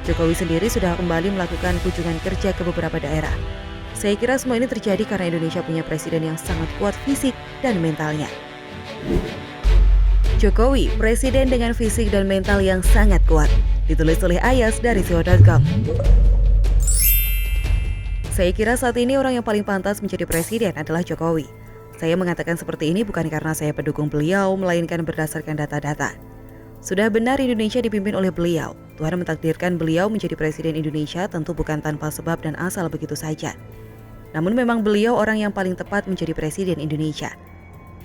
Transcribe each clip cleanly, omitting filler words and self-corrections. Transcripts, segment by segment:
Jokowi sendiri sudah kembali melakukan kunjungan kerja ke beberapa daerah. Saya kira semua ini terjadi karena Indonesia punya presiden yang sangat kuat fisik dan mentalnya. Jokowi, presiden dengan fisik dan mental yang sangat kuat. Ditulis oleh Ayas dari Siwo.com. Saya kira saat ini orang yang paling pantas menjadi presiden adalah Jokowi. Saya mengatakan seperti ini bukan karena saya pendukung beliau, melainkan berdasarkan data-data. Sudah benar Indonesia dipimpin oleh beliau. Tuhan mentakdirkan beliau menjadi presiden Indonesia tentu bukan tanpa sebab dan asal begitu saja. Namun memang beliau orang yang paling tepat menjadi presiden Indonesia.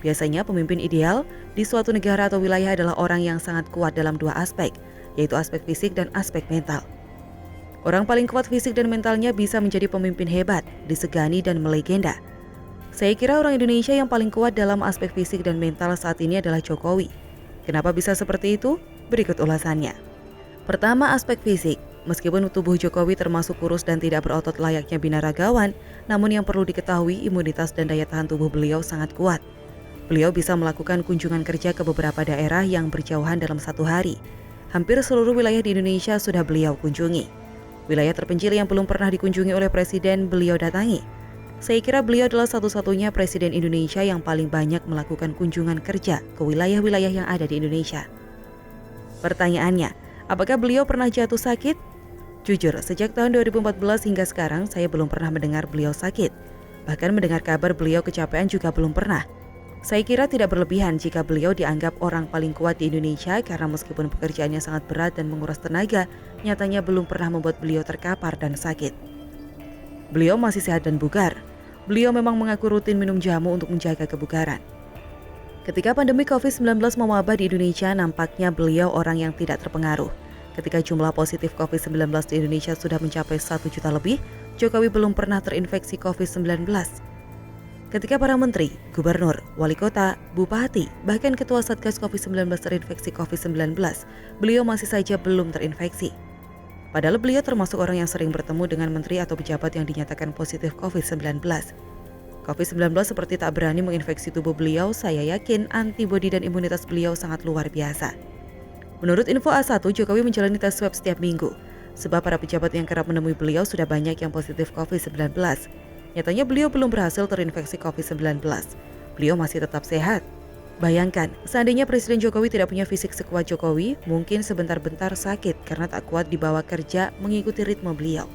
Biasanya pemimpin ideal di suatu negara atau wilayah adalah orang yang sangat kuat dalam dua aspek, yaitu aspek fisik dan aspek mental. Orang paling kuat fisik dan mentalnya bisa menjadi pemimpin hebat, disegani dan melegenda. Saya kira orang Indonesia yang paling kuat dalam aspek fisik dan mental saat ini adalah Jokowi. Kenapa bisa seperti itu? Berikut ulasannya. Pertama, aspek fisik. Meskipun tubuh Jokowi termasuk kurus dan tidak berotot layaknya binaragawan, namun yang perlu diketahui imunitas dan daya tahan tubuh beliau sangat kuat. Beliau bisa melakukan kunjungan kerja ke beberapa daerah yang berjauhan dalam satu hari. Hampir seluruh wilayah di Indonesia sudah beliau kunjungi. Wilayah terpencil yang belum pernah dikunjungi oleh presiden beliau datangi. Saya kira beliau adalah satu-satunya presiden Indonesia yang paling banyak melakukan kunjungan kerja ke wilayah-wilayah yang ada di Indonesia. Pertanyaannya, apakah beliau pernah jatuh sakit? Jujur, sejak tahun 2014 hingga sekarang saya belum pernah mendengar beliau sakit. Bahkan mendengar kabar beliau kecapean juga belum pernah. Saya kira tidak berlebihan jika beliau dianggap orang paling kuat di Indonesia karena meskipun pekerjaannya sangat berat dan menguras tenaga, nyatanya belum pernah membuat beliau terkapar dan sakit. Beliau masih sehat dan bugar. Beliau memang mengaku rutin minum jamu untuk menjaga kebugaran. Ketika pandemi COVID-19 mewabah di Indonesia, nampaknya beliau orang yang tidak terpengaruh. Ketika jumlah positif COVID-19 di Indonesia sudah mencapai 1 juta lebih, Jokowi belum pernah terinfeksi COVID-19. Ketika para menteri, gubernur, wali kota, bupati, bahkan ketua Satgas COVID-19 terinfeksi COVID-19, beliau masih saja belum terinfeksi. Padahal beliau termasuk orang yang sering bertemu dengan menteri atau pejabat yang dinyatakan positif COVID-19. COVID-19 seperti tak berani menginfeksi tubuh beliau, saya yakin antibodi dan imunitas beliau sangat luar biasa. Menurut info A1, Jokowi menjalani tes swab setiap minggu, sebab para pejabat yang kerap menemui beliau sudah banyak yang positif COVID-19. Nyatanya beliau belum berhasil terinfeksi COVID-19. Beliau masih tetap sehat. Bayangkan, seandainya Presiden Jokowi tidak punya fisik sekuat Jokowi, mungkin sebentar-bentar sakit karena tak kuat dibawa kerja mengikuti ritme beliau.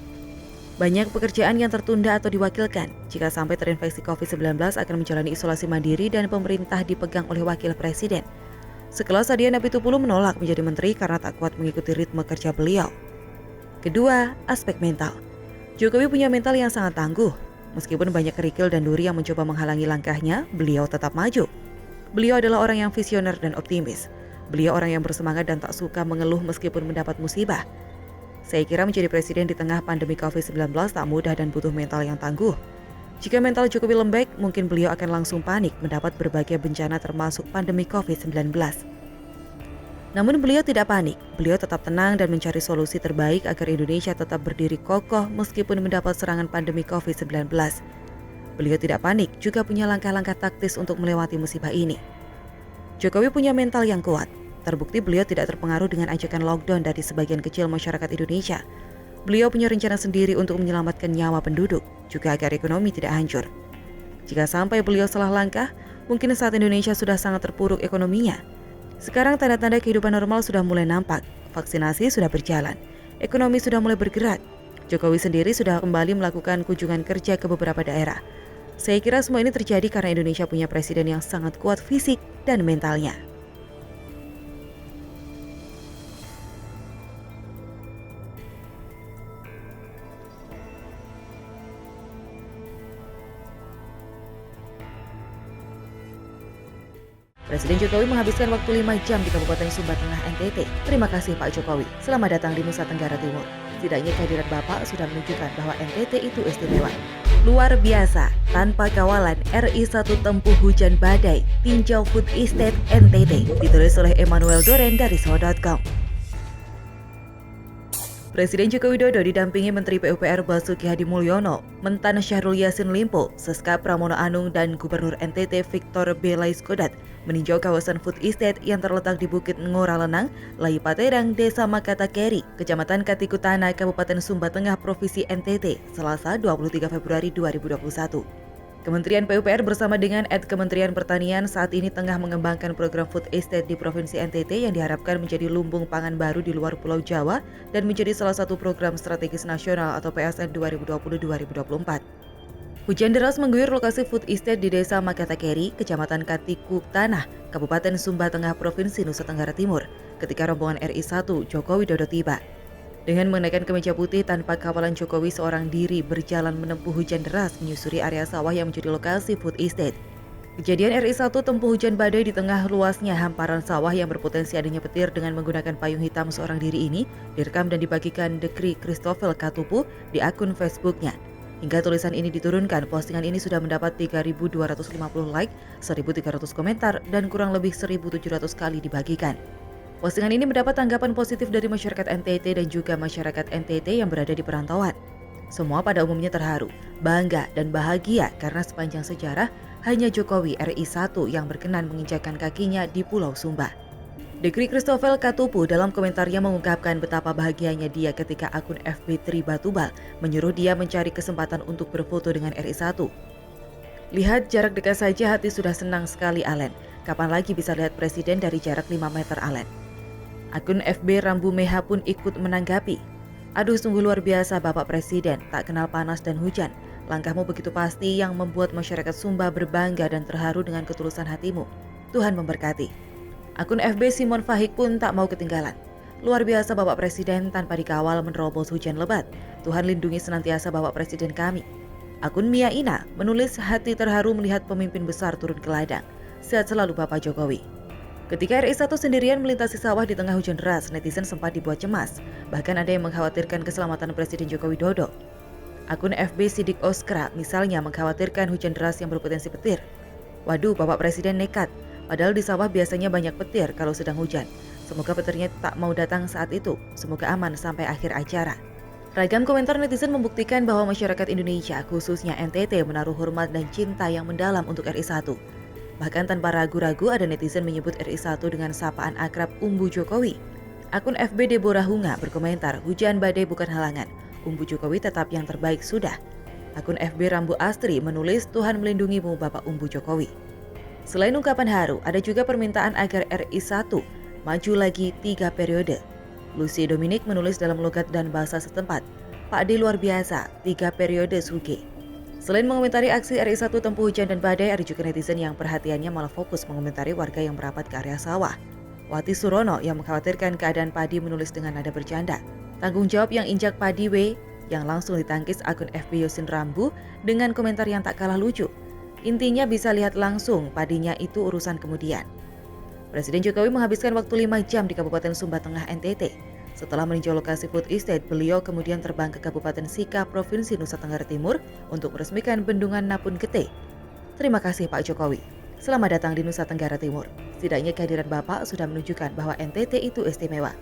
Banyak pekerjaan yang tertunda atau diwakilkan. Jika sampai terinfeksi COVID-19 akan menjalani isolasi mandiri dan pemerintah dipegang oleh wakil presiden. Sekelas Adian Apitupulu menolak menjadi menteri karena tak kuat mengikuti ritme kerja beliau. Kedua, aspek mental. Jokowi punya mental yang sangat tangguh. Meskipun banyak kerikil dan duri yang mencoba menghalangi langkahnya, beliau tetap maju. Beliau adalah orang yang visioner dan optimis. Beliau orang yang bersemangat dan tak suka mengeluh meskipun mendapat musibah. Saya kira menjadi presiden di tengah pandemi COVID-19 tak mudah dan butuh mental yang tangguh. Jika mental Jokowi lembek, mungkin beliau akan langsung panik mendapat berbagai bencana termasuk pandemi COVID-19. Namun beliau tidak panik, beliau tetap tenang dan mencari solusi terbaik agar Indonesia tetap berdiri kokoh meskipun mendapat serangan pandemi COVID-19. Beliau tidak panik, juga punya langkah-langkah taktis untuk melewati musibah ini. Jokowi punya mental yang kuat, terbukti beliau tidak terpengaruh dengan ajakan lockdown dari sebagian kecil masyarakat Indonesia. Beliau punya rencana sendiri untuk menyelamatkan nyawa penduduk, juga agar ekonomi tidak hancur. Jika sampai beliau salah langkah, mungkin saat Indonesia sudah sangat terpuruk ekonominya. Sekarang tanda-tanda kehidupan normal sudah mulai nampak, vaksinasi sudah berjalan, ekonomi sudah mulai bergerak. Jokowi sendiri sudah kembali melakukan kunjungan kerja ke beberapa daerah. Saya kira semua ini terjadi karena Indonesia punya presiden yang sangat kuat fisik dan mentalnya. Presiden Jokowi menghabiskan waktu 5 jam di Kabupaten Sumba Tengah, NTT. Terima kasih Pak Jokowi. Selamat datang di Nusa Tenggara Timur. Setidaknya kehadiran Bapak sudah menunjukkan bahwa NTT itu istimewa. Luar biasa, tanpa kawalan RI1 tempuh hujan badai, tinjau food estate NTT. Ditulis oleh Emmanuel Doren dari Siwo.com. Presiden Joko Widodo didampingi Menteri PUPR Basuki Hadi Mulyono, Mentan Syahrul Yassin Limpo, Seskap Pramono Anung, dan Gubernur NTT Victor B. Laiskodat meninjau kawasan food estate yang terletak di Bukit Ngora Lenang, Lai Paterang, Desa Makata Keri, Kecamatan Katikutana, Kabupaten Sumba Tengah, Provinsi NTT, Selasa 23 Februari 2021. Kementerian PUPR bersama dengan Kementerian Pertanian saat ini tengah mengembangkan program food estate di Provinsi NTT yang diharapkan menjadi lumbung pangan baru di luar Pulau Jawa dan menjadi salah satu program strategis nasional atau PSN 2020-2024. Hujan deras mengguyur lokasi food estate di Desa Makata Keri, Kecamatan Katiku Tanah, Kabupaten Sumba Tengah, Provinsi Nusa Tenggara Timur, ketika rombongan RI 1 Joko Widodo tiba. Dengan mengenakan kemeja putih tanpa kawalan Jokowi seorang diri berjalan menempuh hujan deras menyusuri area sawah yang menjadi lokasi food estate. Kejadian RI 1 tempuh hujan badai di tengah luasnya hamparan sawah yang berpotensi adanya petir dengan menggunakan payung hitam seorang diri ini direkam dan dibagikan Dekri Christopher Katupu di akun Facebooknya. Hingga tulisan ini diturunkan, postingan ini sudah mendapat 3.250 like, 1.300 komentar, dan kurang lebih 1.700 kali dibagikan. Postingan ini mendapat tanggapan positif dari masyarakat NTT dan juga masyarakat NTT yang berada di perantauan. Semua pada umumnya terharu, bangga, dan bahagia karena sepanjang sejarah hanya Jokowi RI 1 yang berkenan menginjakkan kakinya di Pulau Sumba. Dekri Christopher Katupu dalam komentarnya mengungkapkan betapa bahagianya dia ketika akun FB Tri Batubal menyuruh dia mencari kesempatan untuk berfoto dengan RI 1. Lihat jarak dekat saja hati sudah senang sekali Alen. Kapan lagi bisa lihat presiden dari jarak 5 meter Alen? Akun FB Rambu Meha pun ikut menanggapi. Aduh, sungguh luar biasa Bapak Presiden, tak kenal panas dan hujan. Langkahmu begitu pasti yang membuat masyarakat Sumba berbangga dan terharu dengan ketulusan hatimu. Tuhan memberkati. Akun FB Simon Fahik pun tak mau ketinggalan. Luar biasa Bapak Presiden tanpa dikawal menerobos hujan lebat. Tuhan lindungi senantiasa Bapak Presiden kami. Akun Mia Ina menulis hati terharu melihat pemimpin besar turun ke ladang. Sehat selalu Bapak Jokowi. Ketika RI 1 sendirian melintasi sawah di tengah hujan deras, netizen sempat dibuat cemas. Bahkan ada yang mengkhawatirkan keselamatan Presiden Joko Widodo. Akun FB Sidik Oskra misalnya mengkhawatirkan hujan deras yang berpotensi petir. Waduh, Bapak Presiden nekat. Padahal di sawah biasanya banyak petir kalau sedang hujan. Semoga petirnya tak mau datang saat itu. Semoga aman sampai akhir acara. Ragam komentar netizen membuktikan bahwa masyarakat Indonesia, khususnya NTT, menaruh hormat dan cinta yang mendalam untuk RI 1. Bahkan tanpa ragu-ragu ada netizen menyebut RI 1 dengan sapaan akrab Umbu Jokowi. Akun FB Deborah Hunga berkomentar, hujan badai bukan halangan. Umbu Jokowi tetap yang terbaik sudah. Akun FB Rambu Astri menulis, Tuhan melindungimu Bapak Umbu Jokowi. Selain ungkapan haru, ada juga permintaan agar RI 1 maju lagi 3 periode. Lucy Dominic menulis dalam logat dan bahasa setempat, Pak D luar biasa, 3 periode suge. Selain mengomentari aksi RI 1 tempuh hujan dan badai, ada juga netizen yang perhatiannya malah fokus mengomentari warga yang merapat ke area sawah. Wati Surono yang mengkhawatirkan keadaan padi menulis dengan nada bercanda, tanggung jawab yang injak padi W, yang langsung ditangkis akun FB Yosin Rambu dengan komentar yang tak kalah lucu. Intinya bisa lihat langsung, padinya itu urusan kemudian. Presiden Jokowi menghabiskan waktu 5 jam di Kabupaten Sumba Tengah NTT. Setelah meninjau lokasi food estate, beliau kemudian terbang ke Kabupaten Sika, Provinsi Nusa Tenggara Timur untuk meresmikan bendungan Napun Gete. Terima kasih Pak Jokowi. Selamat datang di Nusa Tenggara Timur. Setidaknya kehadiran Bapak sudah menunjukkan bahwa NTT itu istimewa.